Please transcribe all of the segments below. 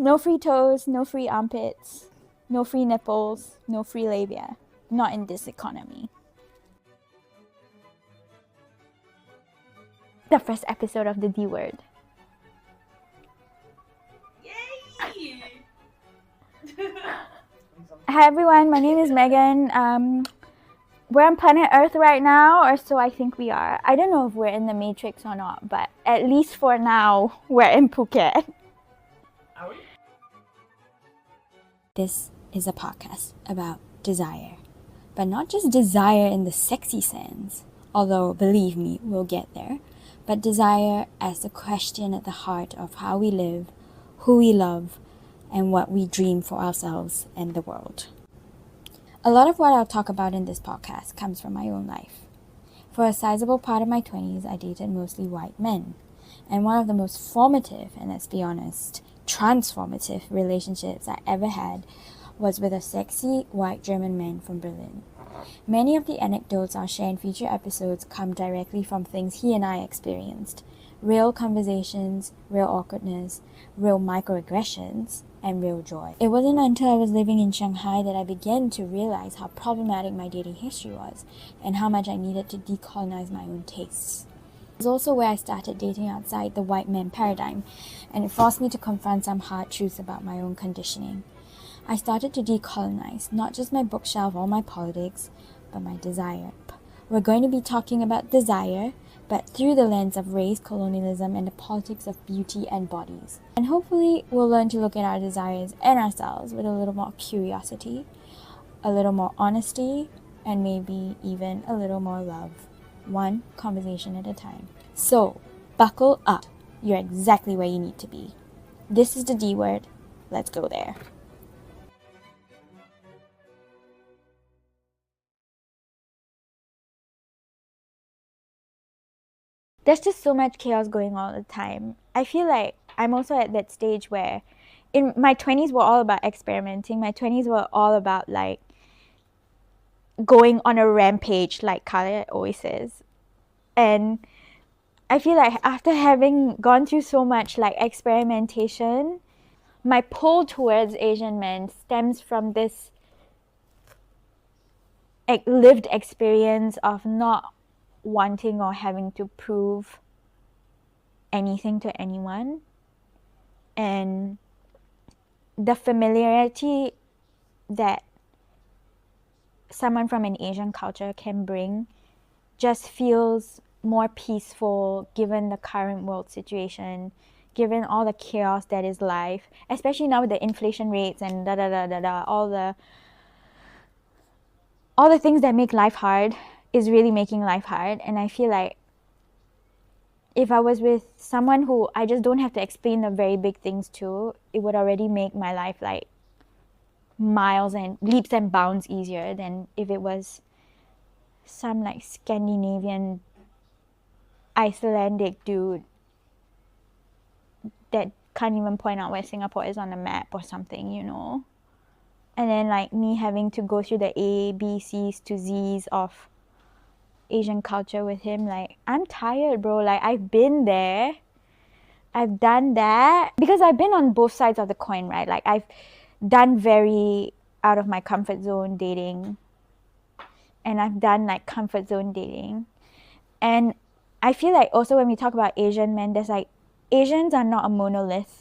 No free toes, no free armpits, no free nipples, no free labia. Not in this economy. The first episode of the D word. Yay! Hi everyone, my name is Megan. We're on planet Earth right now, or so I think we are. I don't know if we're in the Matrix or not, but at least for now, we're in Phuket. Are we? This is a podcast about desire, but not just desire in the sexy sense, although believe me, we'll get there, but desire as the question at the heart of how we live, who we love, and what we dream for ourselves and the world. A lot of what I'll talk about in this podcast comes from my own life. For a sizable part of my 20s, I dated mostly white men, and one of the most formative, and let's be honest, transformative relationships I ever had was with a sexy white German man from Berlin. Many of the anecdotes I'll share in future episodes come directly from things he and I experienced. Real conversations, real awkwardness, real microaggressions, and real joy. It wasn't until I was living in Shanghai that I began to realize how problematic my dating history was and how much I needed to decolonize my own tastes. It was also where I started dating outside the white man paradigm, and it forced me to confront some hard truths about my own conditioning. I started to decolonize not just my bookshelf or my politics, but my desire. We're going to be talking about desire, but through the lens of race, colonialism, and the politics of beauty and bodies. And hopefully we'll learn to look at our desires and ourselves with a little more curiosity, a little more honesty, and maybe even a little more love. One conversation at a time. So, buckle up. You're exactly where you need to be. This is the D word. Let's go there. There's just so much chaos going on all the time. I feel like I'm also at that stage where in my 20s were all about experimenting. My 20s were all about like going on a rampage, like Khaled always says. And I feel like after having gone through so much like experimentation, my pull towards Asian men stems from this lived experience of not wanting or having to prove anything to anyone, and the familiarity that someone from an Asian culture can bring just feels more peaceful given the current world situation, given all the chaos that is life, especially now with the inflation rates and all the things that make life hard is really making life hard. And I feel like if I was with someone who I just don't have to explain the very big things to, it would already make my life like miles and leaps and bounds easier than if it was some like Scandinavian Icelandic dude that can't even point out where Singapore is on the map or something, you know. And then like me having to go through the A, B, C's to Z's of Asian culture with him, like I'm tired, bro. Like I've been there, I've done that, because I've been on both sides of the coin, right? Like I've done very out of my comfort zone dating, and I've done like comfort zone dating. And I feel like also when we talk about Asian men, there's like Asians are not a monolith.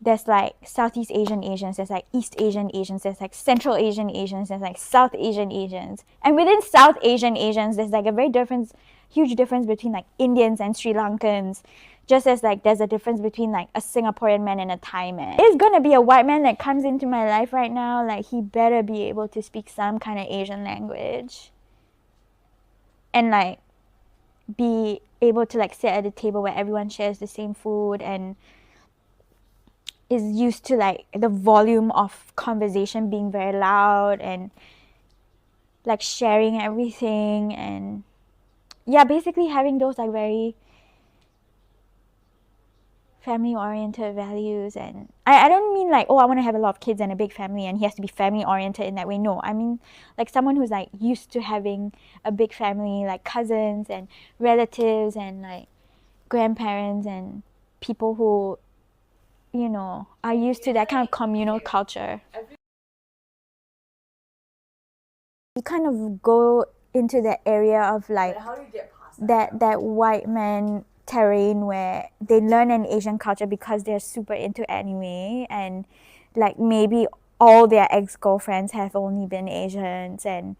There's like Southeast Asian Asians, there's like East Asian Asians, there's like Central Asian Asians, there's like South Asian Asians. And within South Asian Asians, there's like a huge difference between like Indians and Sri Lankans. Just as like there's a difference between like a Singaporean man and a Thai man. There's gonna be a white man that comes into my life right now, like he better be able to speak some kind of Asian language. And like be able to like sit at a table where everyone shares the same food and is used to like the volume of conversation being very loud and like sharing everything, and yeah, basically having those like very family oriented values. And I don't mean like, oh, I want to have a lot of kids and a big family and he has to be family oriented in that way. No, I mean like someone who's like used to having a big family, like cousins and relatives and like grandparents and people who you know, are used to that kind of communal culture. You kind of go into the area of like How do you get past that white man terrain where they learn an Asian culture because they're super into anime, and like maybe all their ex-girlfriends have only been Asians, and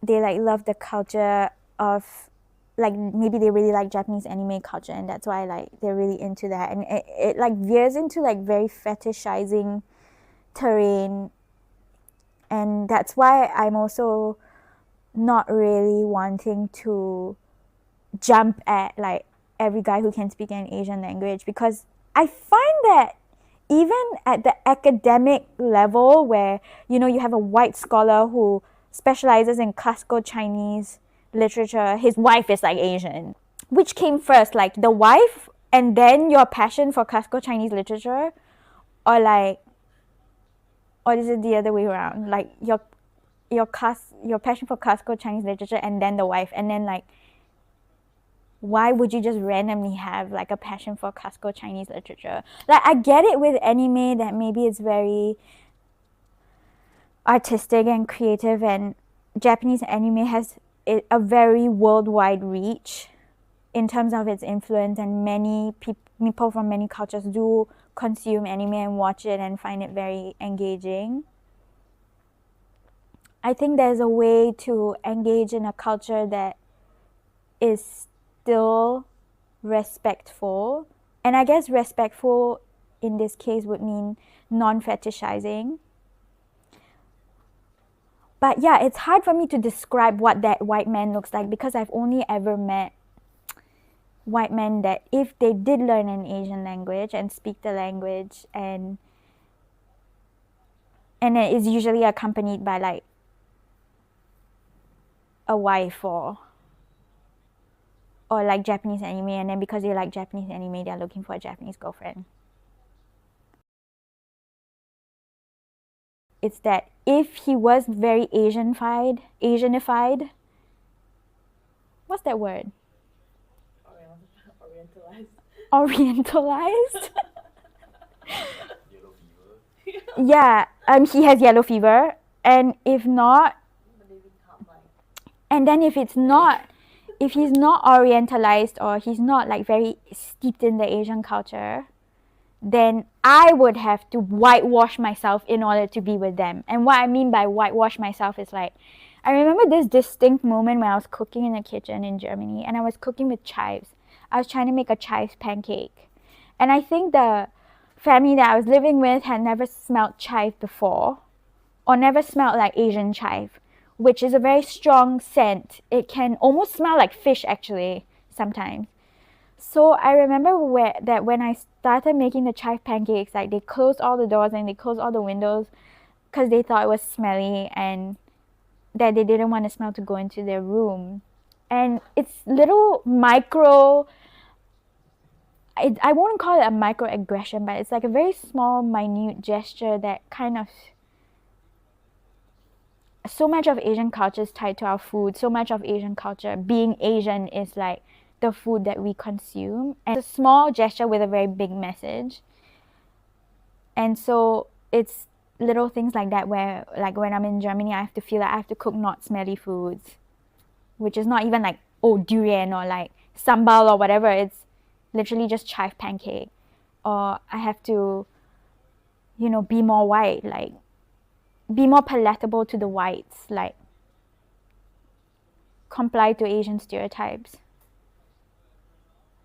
they like love the culture of, like, maybe they really like Japanese anime culture, and that's why like they're really into that, and it like veers into like very fetishizing terrain. And that's why I'm also not really wanting to jump at like every guy who can speak an Asian language, because I find that even at the academic level where, you know, you have a white scholar who specializes in classical Chinese literature, his wife is like Asian. Which came first, like the wife and then your passion for classical Chinese literature, or like, or is it the other way around? Like your passion for classical Chinese literature and then the wife, and then like, why would you just randomly have like a passion for classical Chinese literature? Like, I get it with anime that maybe it's very artistic and creative, and Japanese anime has a very worldwide reach in terms of its influence, and many people from many cultures do consume anime and watch it and find it very engaging. I think there's a way to engage in a culture that is still respectful, and I guess respectful in this case would mean non-fetishizing. But yeah, it's hard for me to describe what that white man looks like, because I've only ever met white men that, if they did learn an Asian language and speak the language, and it is usually accompanied by like a wife or like Japanese anime, and then because they like Japanese anime, they're looking for a Japanese girlfriend. It's that if he was very Asianified, what's that word? Orientalized? Yellow fever. Yeah, he has yellow fever, and if not, and then if he's not orientalized, or he's not like very steeped in the Asian culture, then I would have to whitewash myself in order to be with them. And what I mean by whitewash myself is like, I remember this distinct moment when I was cooking in the kitchen in Germany, and I was cooking with chives. I was trying to make a chives pancake, and I think the family that I was living with had never smelled chive before, or never smelled like Asian chive, which is a very strong scent. It can almost smell like fish actually sometimes. So I remember that when I started making the chive pancakes, like they closed all the doors and they closed all the windows because they thought it was smelly, and that they didn't want the smell to go into their room. And it's little micro, I won't call it a microaggression, but it's like a very small, minute gesture that kind of, so much of Asian culture is tied to our food. So much of Asian culture, being Asian, is like the food that we consume. And it's a small gesture with a very big message. And so it's little things like that where, like when I'm in Germany, I have to feel like I have to cook not smelly foods, which is not even like, oh, durian or like sambal or whatever. It's literally just chive pancake. Or I have to, you know, be more white, like be more palatable to the whites, like comply to Asian stereotypes,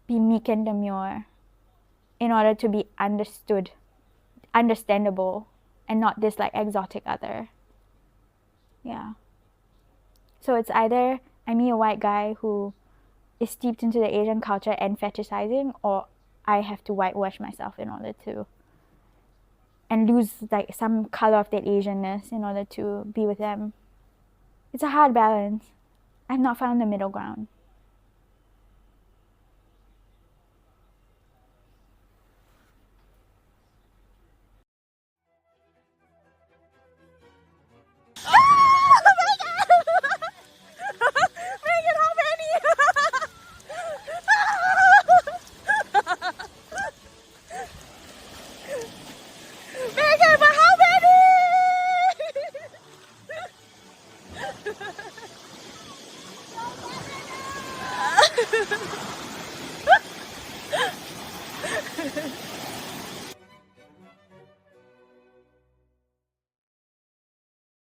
be meek and demure in order to be understandable, and not this like exotic other. Yeah. So it's either I'm a white guy who is steeped into the Asian culture and fetishizing, or I have to whitewash myself in order to, and lose like some color of that Asianness in order to be with them. It's a hard balance. I've not found the middle ground.